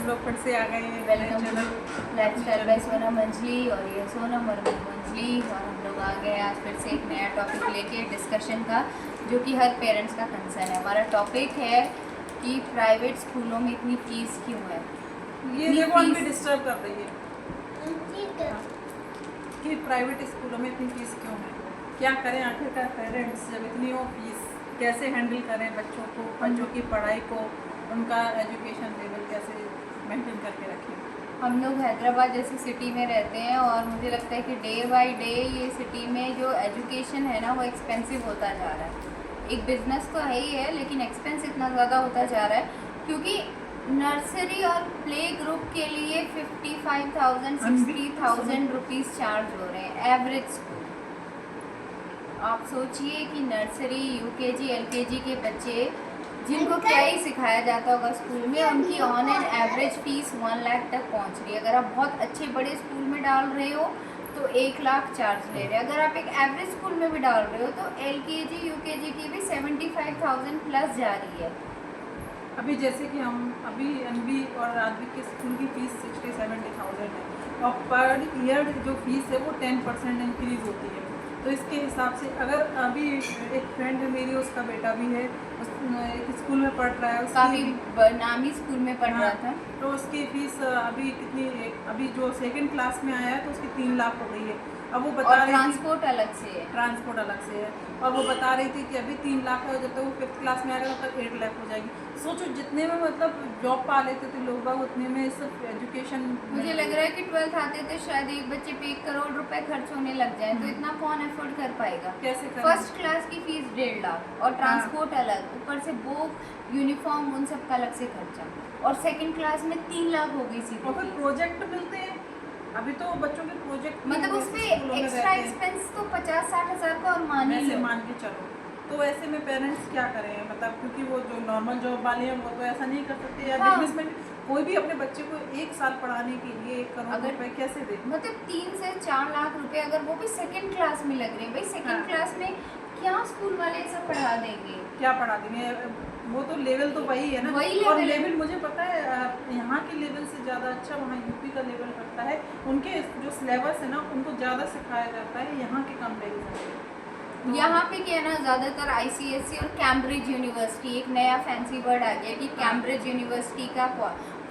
लोग फिर से आ गए हैं welcome to lifestyle by Sonam Anjali. और ये सोनम और मैं अंजलि, और हम लोग आ गए आज फिर से एक नया टॉपिक लेके डिस्कशन का, जो कि हर पेरेंट्स का कंसर्न है। हमारा टॉपिक है कि प्राइवेट स्कूलों में इतनी फीस क्यों है। ये देखो भी डिस्टर्ब कर रही है कि प्राइवेट स्कूलों में इतनी फीस क्यों है, क्या करें आखिरकार पेरेंट्स जब इतनी हो फीस, कैसे हैंडल करें बच्चों को, बच्चों की पढ़ाई को, उनका एजुकेशन लेवल कैसे मेंटेन करके रखें। हम लोग हैदराबाद जैसी सिटी में रहते हैं और मुझे लगता है कि डे बाय डे ये सिटी में जो एजुकेशन है ना वो एक्सपेंसिव होता जा रहा है। एक बिजनेस तो है ही है, लेकिन एक्सपेंस इतना ज़्यादा होता जा रहा है क्योंकि नर्सरी और प्ले ग्रुप के लिए 55,000 60,000 रुपीज़ चार्ज हो रहे हैं एवरेज स्कूल। आप सोचिए कि नर्सरी, यूकेजी, एलकेजी के बच्चे जिनको क्या ही सिखाया जाता होगा स्कूल में, उनकी on an average fees 1 lakh तक पहुंच रही है। अगर आप बहुत अच्छे बड़े स्कूल में डाल रहे हो तो 1 लाख चार्ज ले रहे हैं। अगर आप एक एवरेज स्कूल में भी डाल रहे हो तो एलकेजी, यूकेजी की भी 75,000 प्लस जा रही है। अभी जैसे कि हम अभी एनबी और राजवी के स्कूल की फीस 60-70,000 है और पर ईयर जो फीस है वो 10% इंक्रीज़ होती है। तो इसके हिसाब से अगर अभी एक फ्रेंड है मेरी, उसका बेटा भी है, एक स्कूल में पढ़ रहा है, काफ़ी नामी स्कूल में पढ़ रहा था, तो उसकी फ़ीस अभी कितनी, अभी जो सेकंड क्लास में आया है तो उसकी 3 लाख हो गई है। अब वो बता रही थी ट्रांसपोर्ट अलग से है, ट्रांसपोर्ट अलग से है, और वो बता रही थी कि अभी 3 लाख है, जब तक वो 5th क्लास में आएगा तब तक 8 लाख हो जाएगी। सोचो जितने में मतलब जॉब पा लेते थे लोग बाग, उतने में सिर्फ एजुकेशन। मुझे लग रहा है कि 12th आते थे शायद एक बच्चे पे 1 करोड़ रुपए खर्च होने लग जाए, तो इतना कौन अफोर्ड कर पाएगा। कैसे करें? फर्स्ट क्लास की फीस 1.5 लाख और ट्रांसपोर्ट अलग, ऊपर से बुक, यूनिफॉर्म, उन सब का अलग से खर्चा, और सेकंड क्लास में 3 लाख हो गई सीधी। और फिर प्रोजेक्ट मिलते हैं, अभी तो बच्चों के प्रोजेक्ट मतलब उसमें एक्स्ट्रा एक्सपेंस तो 50-60 हज़ार का और मान के चलो। तो ऐसे में पेरेंट्स क्या करें, मतलब क्योंकि वो जो नॉर्मल जॉब वाले हैं वो तो ऐसा नहीं कर सकते, या बिजनेसमैन कोई भी अपने बच्चे को 1 साल पढ़ाने के लिए 1 करोड़ रुपए कैसे दे, मतलब 3 से 4 लाख रुपए, अगर वो भी सेकंड क्लास में लग रहे हैं। भाई सेकंड क्लास में क्या स्कूल वाले सब पढ़ा देंगे, क्या पढ़ा देंगे? वो तो लेवल तो वही है ना, और लेवल मुझे पता है यहाँ के लेवल से ज़्यादा अच्छा वहाँ यूपी का लेवल पड़ता है। उनके जो सिलेबस है ना उनको ज़्यादा सिखाया जाता है यहाँ के कंपेरिजन में। यहाँ पे क्या है ना, ज़्यादातर आईसीएसई और कैम्ब्रिज यूनिवर्सिटी, एक नया फैंसी वर्ड आ गया कि कैम्ब्रिज यूनिवर्सिटी का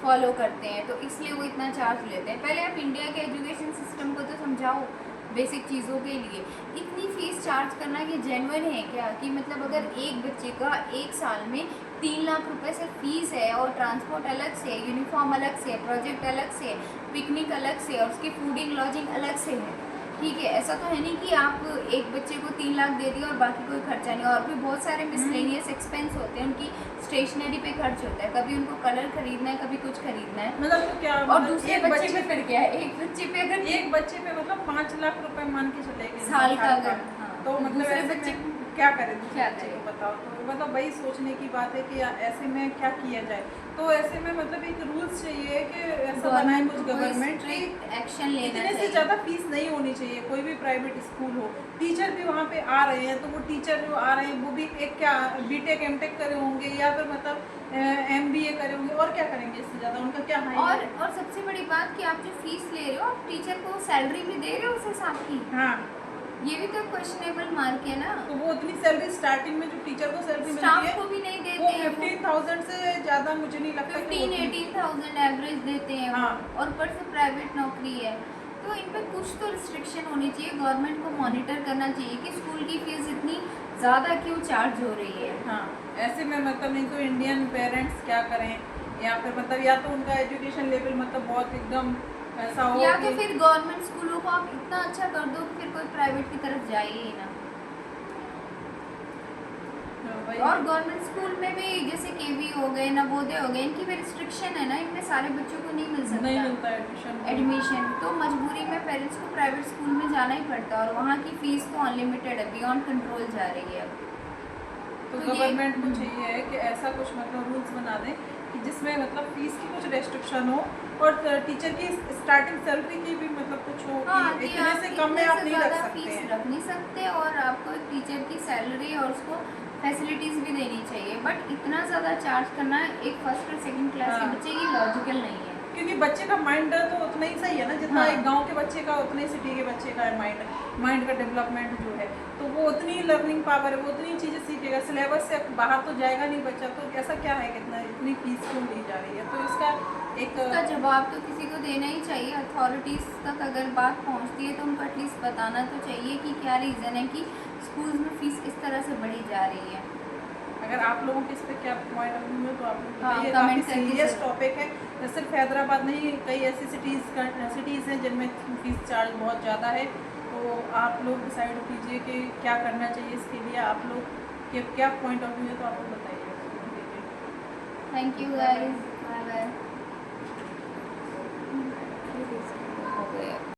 फॉलो करते हैं, तो इसलिए वो इतना चार्ज लेते हैं। पहले आप इंडिया के एजुकेशन सिस्टम को तो समझाओ बेसिक चीज़ों के लिए। इतनी फीस चार्ज करना ये जेन्युइन है क्या? कि मतलब अगर एक बच्चे का 1 साल में 3 लाख रुपए से फीस है, और ट्रांसपोर्ट अलग से, यूनिफॉर्म अलग से, प्रोजेक्ट अलग से, पिकनिक अलग से, और उसकी फूडिंग लॉजिंग अलग से है, ठीक है। ऐसा तो है नहीं कि आप एक बच्चे को 3 लाख दे दिया और बाकी कोई खर्चा नहीं, और भी बहुत सारे मिसलेनियस एक्सपेंस होते हैं। उनकी स्टेशनरी पे खर्च होता है, कभी उनको कलर खरीदना है, कभी कुछ खरीदना है, मतलब तो क्या, और दूसरे बच्चे पे फिर क्या है, एक बच्चे पे अगर एक बच्चे पे मतलब 5 लाख रुपए मान के चलेंगे साल का अगर, तो मतलब दूसरे ऐसे बच्चे में क्या करें, क्या बच्चे को बताओ। तो मतलब वही सोचने की बात है कि ऐसे में क्या किया जाए। तो ऐसे में मतलब एक रूल्स चाहिए कि ऐसा बनाए कुछ गवर्नमेंट की एक्शन लेना इतने चाहिए। से ज़्यादा फीस नहीं होनी चाहिए। कोई भी प्राइवेट स्कूल हो, टीचर भी वहाँ पे आ रहे हैं, तो वो टीचर जो आ रहे हैं वो भी एक क्या बीटेक एमटेक करे होंगे, या फिर मतलब एमबीए करे होंगे, और क्या करेंगे इससे ज़्यादा, उनका क्या हाई और सबसे बड़ी बात कि आप जो फीस ले रहे हो, आप टीचर को सैलरी भी दे रहे हो उस हिसाब की। हाँ, ये भी तो क्वेश्चनेबल मार्क है ना। तो वो उतनी सैलरी स्टार्टिंग में जो टीचर को सैलरी मिलती स्टाफ है को भी नहीं देते वो हैं, 15,000 से ज़्यादा मुझे नहीं लगता। 15-18,000 एवरेज देते हैं। हाँ। और ऊपर से प्राइवेट नौकरी है, तो इन पे कुछ तो रिस्ट्रिक्शन होनी चाहिए। गवर्नमेंट को मॉनिटर करना चाहिए कि स्कूल की फीस इतनी ज़्यादा क्यों चार्ज हो रही है। हाँ, ऐसे में मतलब नहीं तो इंडियन पेरेंट्स क्या करें, या फिर मतलब या तो उनका एजुकेशन लेवल मतलब बहुत एकदम ऐसा हो, या तो फिर गवर्नमेंट स्कूलों को आप इतना अच्छा कर दो कि फिर कोई प्राइवेट की तरफ जाए ही ना। और गवर्नमेंट स्कूल में भी जैसे केवी हो गए, नवोदय हो गए, इनकी भी रिस्ट्रिक्शन है ना, इनमें सारे बच्चों को नहीं मिल सकता, नहीं मिलता एडमिशन। तो मजबूरी में पेरेंट्स को प्राइवेट स्कूल में जाना ही पड़ता है, और वहाँ की फीस तो अनलिमिटेड है, बियॉन्ड कंट्रोल जा रही है। तो गवर्नमेंट को चाहिए है कि ऐसा कुछ मतलब रूल्स बना दें कि जिसमें मतलब फीस की कुछ रेस्ट्रिक्शन हो, और टीचर की स्टार्टिंग सैलरी की भी मतलब कुछ हो कि इतने से कम में आप नहीं रख सकते हैं। रख नहीं सकते, और आपको एक टीचर की सैलरी और उसको फैसिलिटीज़ भी देनी चाहिए, बट इतना ज़्यादा चार्ज करना एक फर्स्ट और सेकंड क्लास के हाँ। बच्चे की लॉजिकल नहीं है। क्योंकि बच्चे का माइंड तो उतना ही सही है ना, जितना हाँ। एक गांव के बच्चे का उतना ही सिटी के बच्चे का है माइंड का डेवलपमेंट जो है, तो वो उतनी लर्निंग पावर है, वो उतनी चीज़ें सीखेगा। सिलेबस से बाहर तो जाएगा नहीं बच्चा, तो ऐसा क्या है कि इतनी फीस क्यों ली जा रही है? तो इसका इसका जवाब तो किसी को देना ही चाहिए। अथॉरिटीज़ तक अगर बात पहुंचती है तो उनको एटलीस्ट बताना तो चाहिए कि क्या रीज़न है कि स्कूल्स में फ़ीस इस तरह से बढ़ी जा रही है। अगर आप लोगों के इस पर क्या पॉइंट ऑफ व्यू है तो आप लोग हाँ, बताइए। comment काफ़ी करके सीरियस ज़रूर। टॉपिक है, सिर्फ हैदराबाद नहीं, कई ऐसी सिटीज़ हैं जिनमें फीस चार्ज बहुत ज़्यादा है। तो आप लोग डिसाइड कीजिए कि क्या करना चाहिए इसके लिए, आप लोग के क्या पॉइंट ऑफ व्यू है, तो आप लोग बताइए। Thank you guys, bye bye. हो गया।